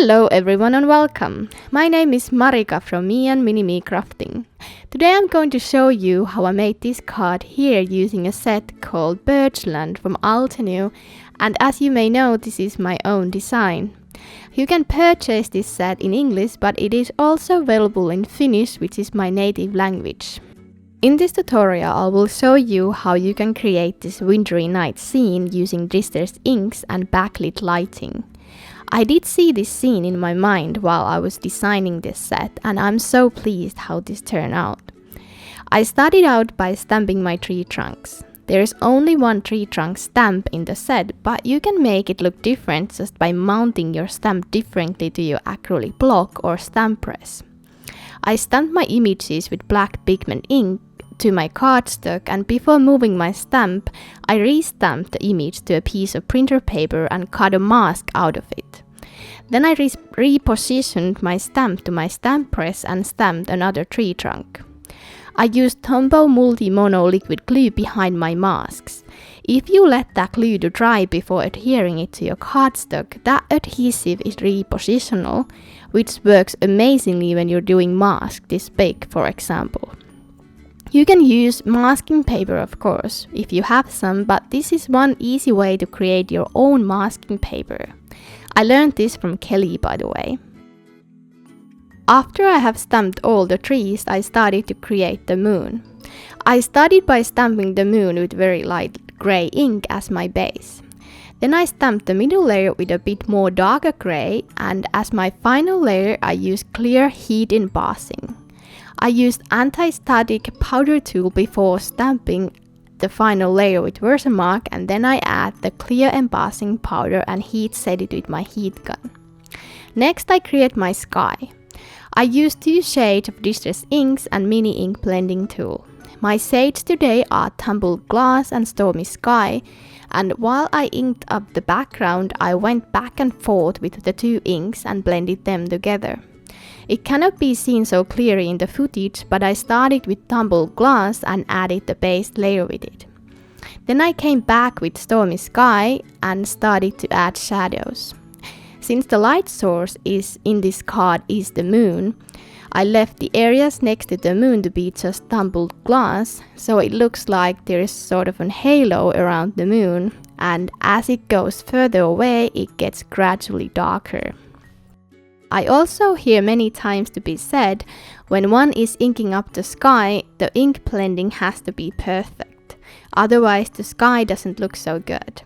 Hello everyone and welcome. My name is Marika from Me and Mini Crafting. Today I'm going to show you how I made this card here using a set called Birch from Altenew, and as you may know, this is my own design. You can purchase this set in English, but it is also available in Finnish, which is my native language. In this tutorial I will show you how you can create this wintry night scene using distressed inks and backlit lighting. I did see this scene in my mind while I was designing this set, and I'm so pleased how this turned out. I started out by stamping my tree trunks. There is only one tree trunk stamp in the set, but you can make it look different just by mounting your stamp differently to your acrylic block or stamp press. I stamped my images with black pigment ink to my cardstock, and before moving my stamp, I re-stamped the image to a piece of printer paper and cut a mask out of it. Then I repositioned my stamp to my stamp press and stamped another tree trunk. I used Tombow Multi-Mono liquid glue behind my masks. If you let that glue to dry before adhering it to your cardstock, that adhesive is repositional, which works amazingly when you're doing masks this big, for example. You can use masking paper, of course, if you have some, but this is one easy way to create your own masking paper. I learned this from Kelly, by the way. After I have stamped all the trees, I started to create the moon. I started by stamping the moon with very light gray ink as my base. Then I stamped the middle layer with a bit more darker gray, and as my final layer I used clear heat embossing. I used anti-static powder tool before stamping the final layer with Versamark, and then I add the clear embossing powder and heat set it with my heat gun. Next I create my sky. I used 2 shades of distress inks and mini ink blending tool. My shades today are Tumbled Glass and Stormy Sky, and while I inked up the background I went back and forth with the 2 inks and blended them together. It cannot be seen so clearly in the footage, but I started with Tumbled Glass and added the base layer with it. Then I came back with Stormy Sky and started to add shadows. Since the light source is in this card is the moon, I left the areas next to the moon to be just Tumbled Glass, so it looks like there is sort of a halo around the moon, and as it goes further away it gets gradually darker. I also hear many times to be said, when one is inking up the sky, the ink blending has to be perfect, otherwise the sky doesn't look so good.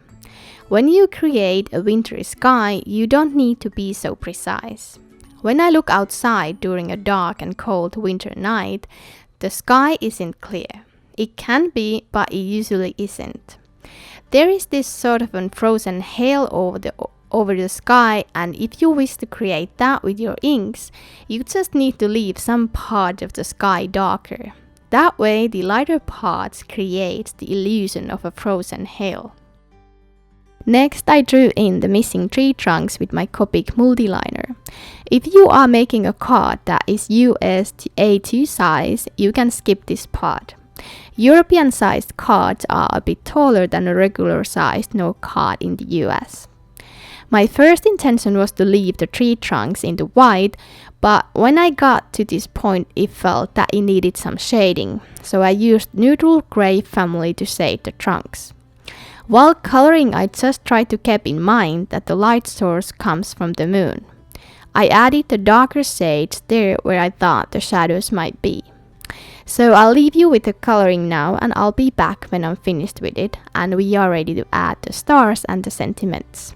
When you create a wintry sky, you don't need to be so precise. When I look outside during a dark and cold winter night, the sky isn't clear. It can be, but it usually isn't. There is this sort of a frozen hail over the sky, and if you wish to create that with your inks, you just need to leave some part of the sky darker. That way the lighter parts create the illusion of a frozen hail. Next I drew in the missing tree trunks with my Copic multiliner. If you are making a card that is US A2 size, you can skip this part. European sized cards are a bit taller than a regular sized note card in the US. My first intention was to leave the tree trunks in the white, but when I got to this point it felt that it needed some shading, so I used neutral gray family to shade the trunks. While coloring I just tried to keep in mind that the light source comes from the moon. I added the darker shades there where I thought the shadows might be. So I'll leave you with the coloring now, and I'll be back when I'm finished with it and we are ready to add the stars and the sentiments.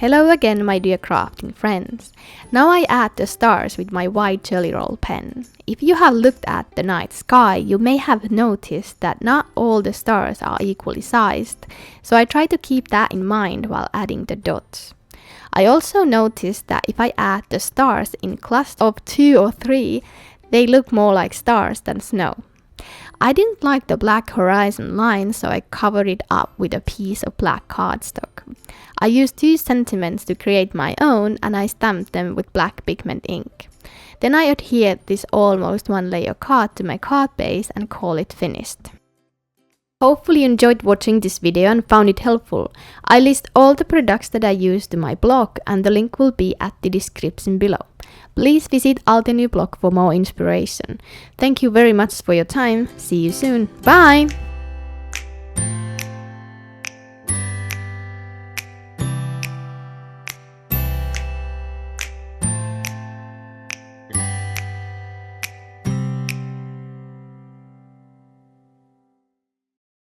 Hello again, my dear crafting friends. Now I add the stars with my white jelly roll pen. If you have looked at the night sky, you may have noticed that not all the stars are equally sized, so I try to keep that in mind while adding the dots. I also noticed that if I add the stars in clusters of 2 or 3, they look more like stars than snow. I didn't like the black horizon line, so I covered it up with a piece of black cardstock. I used 2 sentiments to create my own, and I stamped them with black pigment ink. Then I adhered this almost 1 layer card to my card base and call it finished. Hopefully you enjoyed watching this video and found it helpful. I list all the products that I use to my blog, and the link will be at the description below. Please visit Altenew blog for more inspiration. Thank you very much for your time. See you soon. Bye!